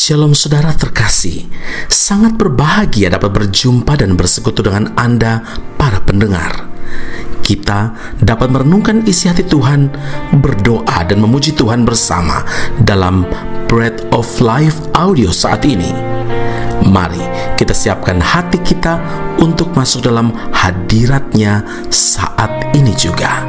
Shalom saudara terkasih, sangat berbahagia dapat berjumpa dan bersekutu dengan Anda para pendengar. Kita dapat merenungkan isi hati Tuhan, berdoa dan memuji Tuhan bersama dalam Bread of Life audio saat ini. Mari kita siapkan hati kita untuk masuk dalam hadirat-Nya saat ini juga.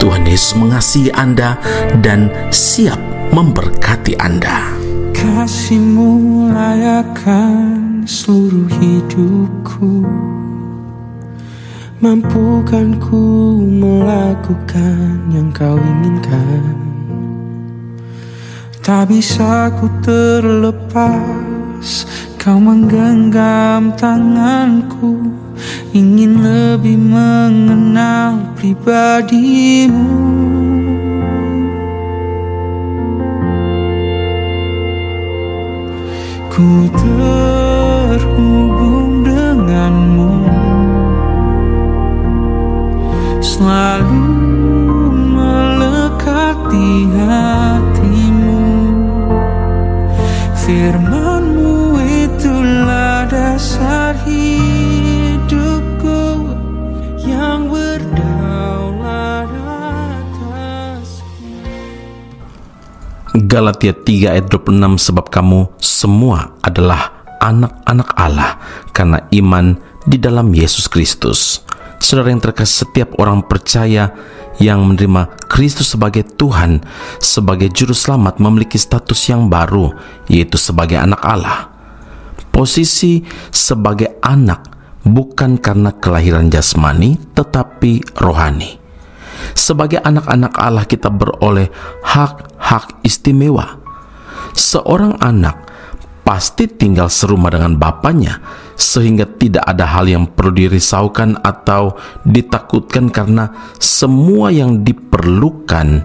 Tuhan Yesus mengasihi Anda dan siap memberkati Anda. Kasih-Mu layakkan seluruh hidupku, mampukan ku melakukan yang Kau inginkan. Tak bisa ku terlepas, Kau menggenggam tanganku, ingin lebih mengenal pribadi-Mu. Ku terhubung denganmu, selalu melekat di hatimu. Firman-Mu itulah dasar hidupku yang berdaulat atasku. Galatia 3 ayat 26, sebab kamu semua adalah anak-anak Allah karena iman di dalam Yesus Kristus. Saudara yang terkasih, setiap orang percaya yang menerima Kristus sebagai Tuhan, sebagai Juru Selamat, memiliki status yang baru, yaitu sebagai anak Allah. Posisi sebagai anak bukan karena kelahiran jasmani, tetapi rohani. Sebagai anak-anak Allah kita beroleh hak-hak istimewa. Seorang anak pasti tinggal serumah dengan bapaknya, sehingga tidak ada hal yang perlu dirisaukan atau ditakutkan karena semua yang diperlukan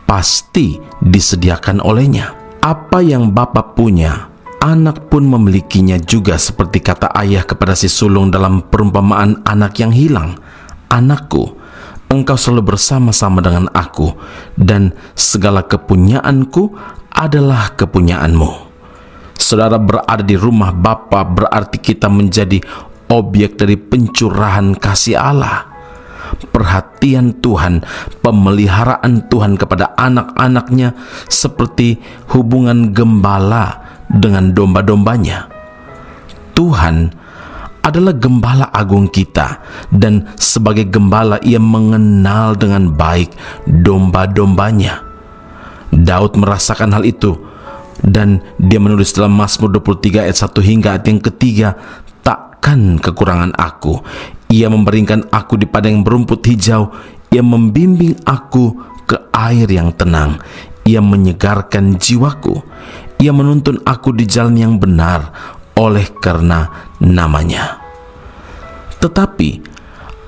pasti disediakan olehnya. Apa yang Bapa punya, anak pun memilikinya juga, seperti kata ayah kepada si sulung dalam perumpamaan anak yang hilang. Anakku, engkau selalu bersama-sama dengan aku, dan segala kepunyaanku adalah kepunyaanmu. Saudara, berada di rumah Bapa berarti kita menjadi objek dari pencurahan kasih Allah. Perhatian Tuhan, pemeliharaan Tuhan kepada anak-anaknya seperti hubungan gembala dengan domba-dombanya. Tuhan adalah gembala agung kita, dan sebagai gembala Ia mengenal dengan baik domba-dombanya. Daud merasakan hal itu, dan dia menulis dalam Mazmur 23 ayat 1 hingga ayat yang ketiga, takkan kekurangan aku. Ia membaringkan aku di padang yang berumput hijau. Ia membimbing aku ke air yang tenang. Ia menyegarkan jiwaku. Ia menuntun aku di jalan yang benar oleh karena namanya. Tetapi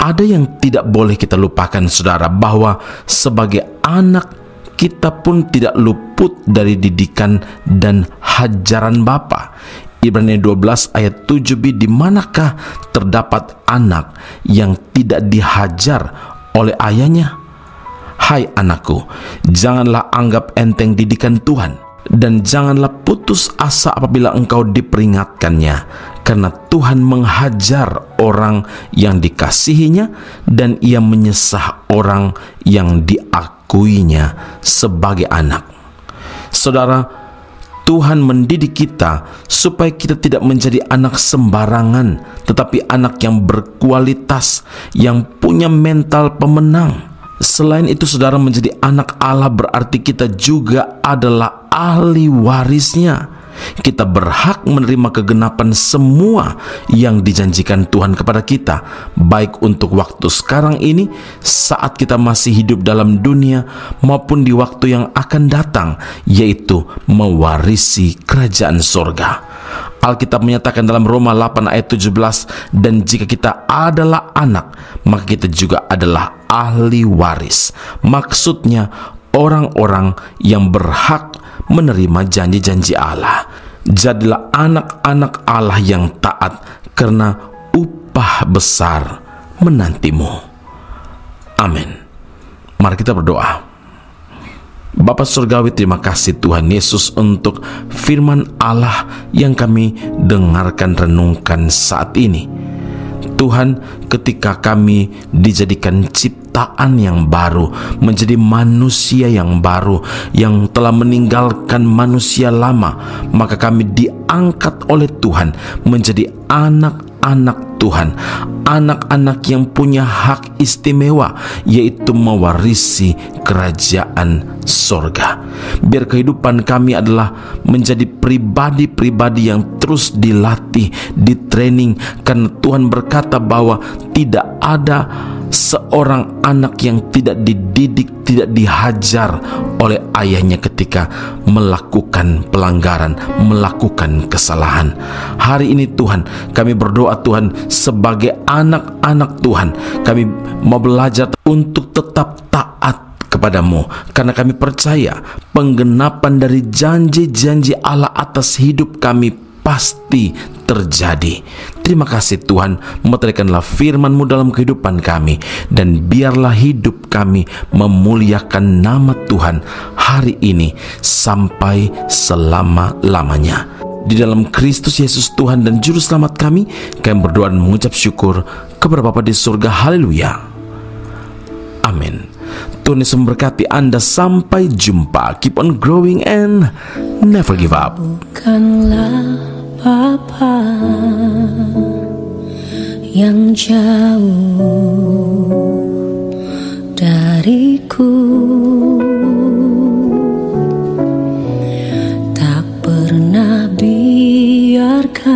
ada yang tidak boleh kita lupakan, saudara, bahwa sebagai anak kita pun tidak luput dari didikan dan hajaran Bapa. Ibrani 12 ayat 7b, di manakah terdapat anak yang tidak dihajar oleh ayahnya? Hai anakku, janganlah anggap enteng didikan Tuhan, dan janganlah putus asa apabila engkau diperingatkannya, karena Tuhan menghajar orang yang dikasihinya, dan Ia menyesah orang yang diakuinya sebagai anak. Saudara, Tuhan mendidik kita supaya kita tidak menjadi anak sembarangan, tetapi anak yang berkualitas, yang punya mental pemenang. Selain itu, saudara, menjadi anak Allah berarti kita juga adalah ahli warisnya. Kita berhak menerima kegenapan semua yang dijanjikan Tuhan kepada kita, baik untuk waktu sekarang ini, saat kita masih hidup dalam dunia, maupun di waktu yang akan datang, yaitu mewarisi kerajaan sorga. Alkitab menyatakan dalam Roma 8 ayat 17, dan jika kita adalah anak, maka kita juga adalah ahli waris. Maksudnya orang-orang yang berhak menerima janji-janji Allah. Jadilah anak-anak Allah yang taat, karena upah besar menantimu. Amin. Mari kita berdoa. Bapa Surgawi, terima kasih Tuhan Yesus untuk firman Allah yang kami dengarkan renungkan saat ini. Tuhan, ketika kami dijadikan ciptaan yang baru, menjadi manusia yang baru, yang telah meninggalkan manusia lama, maka kami diangkat oleh Tuhan menjadi anak-anak Tuhan, anak-anak yang punya hak istimewa, yaitu mewarisi kerajaan sorga. Biar kehidupan kami adalah menjadi pribadi-pribadi yang terus dilatih, ditraining, karena Tuhan berkata bahwa tidak ada seorang anak yang tidak dididik, tidak dihajar oleh ayahnya ketika melakukan pelanggaran, melakukan kesalahan. Hari ini Tuhan, kami berdoa Tuhan, sebagai anak-anak Tuhan, kami mau belajar untuk tetap taat kepadamu, karena kami percaya penggenapan dari janji-janji Allah atas hidup kami pasti terjadi. Terima kasih Tuhan, meteraikanlah firman-Mu dalam kehidupan kami, dan biarlah hidup kami memuliakan nama Tuhan hari ini sampai selama-lamanya. Di dalam Kristus Yesus Tuhan dan Juru Selamat kami berdoa dan mengucap syukur kepada Bapa di surga. Haleluya. Amin. Tuhan Yesus memberkati Anda. Sampai jumpa. Keep on growing and never give up. Bukanlah Bapa yang jauh dariku, tak pernah biarkanku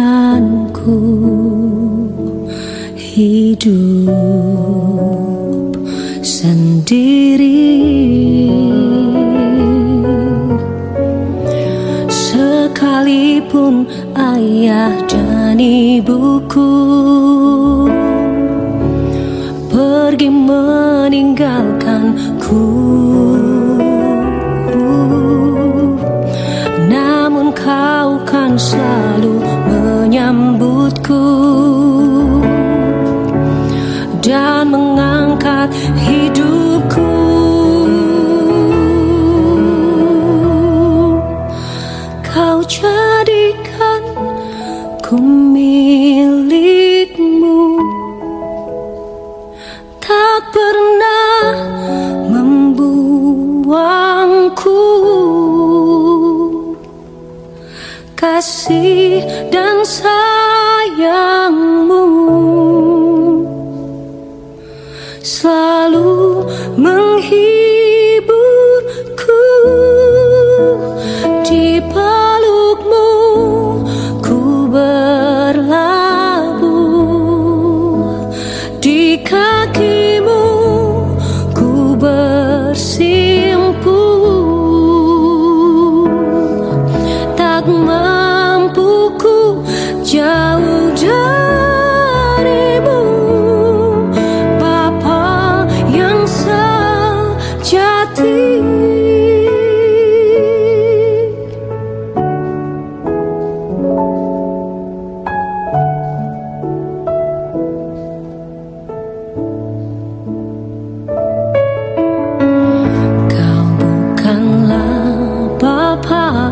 hidup sendiri. Sekalipun ayah dan ibuku pergi meninggalkanku, namun Kau kan selalu menyambutku dan mengangkat hidupku. Kau jadikan ku milik-Mu, tak pernah membuangku. Kasih dan sayang-Mu selalu menghiburku. Di peluk-Mu ku berlabuh, di kaki-Mu ku bersimpuh. Tak mampu ku jauh dari-Mu, Bapa yang sejati. Kau bukanlah Bapa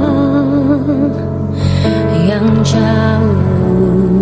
yang jauh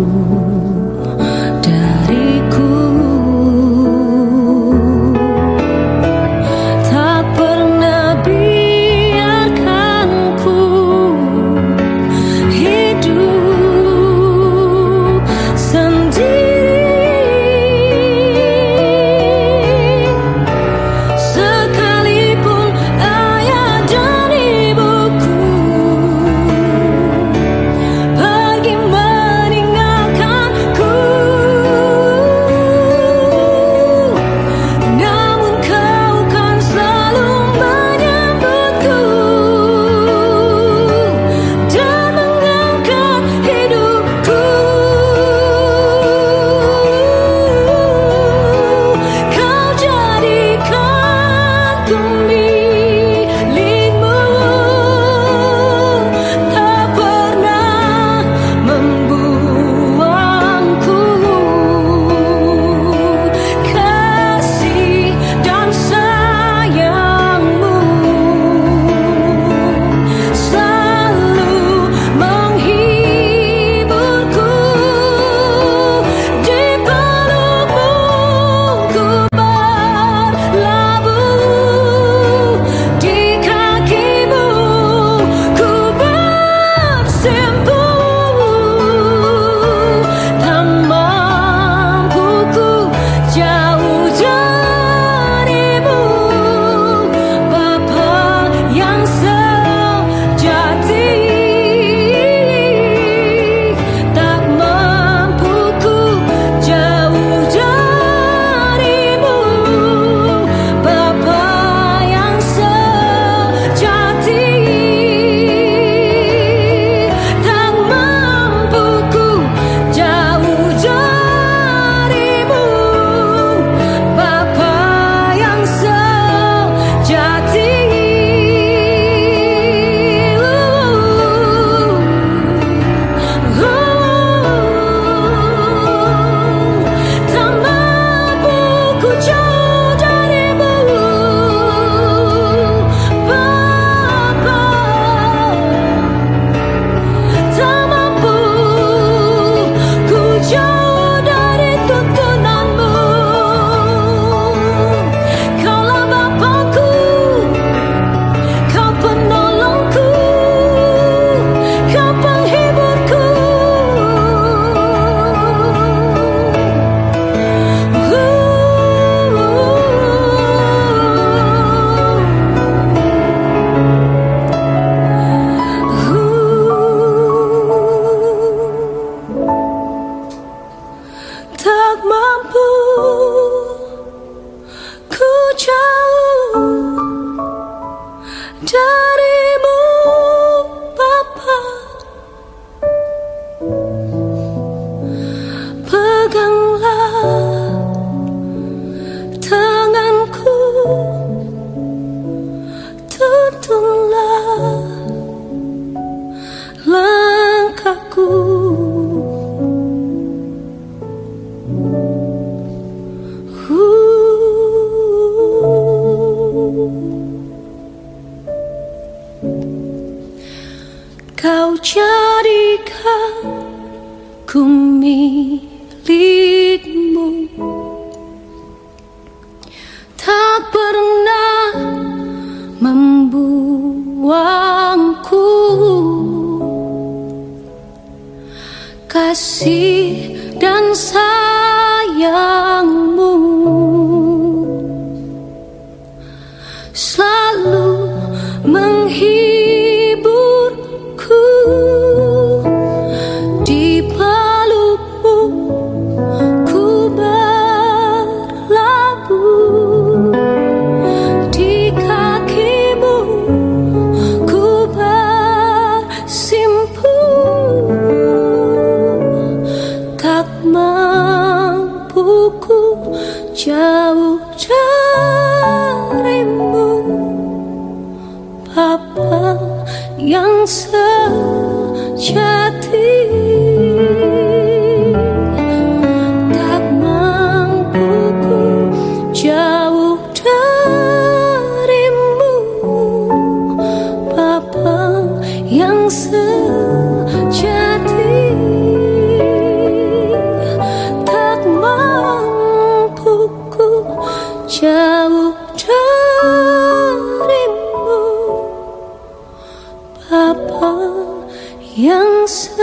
Kau jadikan ku milikmu, tak pernah membuangku. Kasih dan sayangmu selalu menghiburku. Di pelukmu ku berlabuh, di kakimu ku bersimpuh. Tak mampu ku jauh darimu, Bapa yang sejati. Tak mampu ku jauh darimu, Bapa yang sejati. Tak mampu ku jauh darimu, Bapa yang sejati.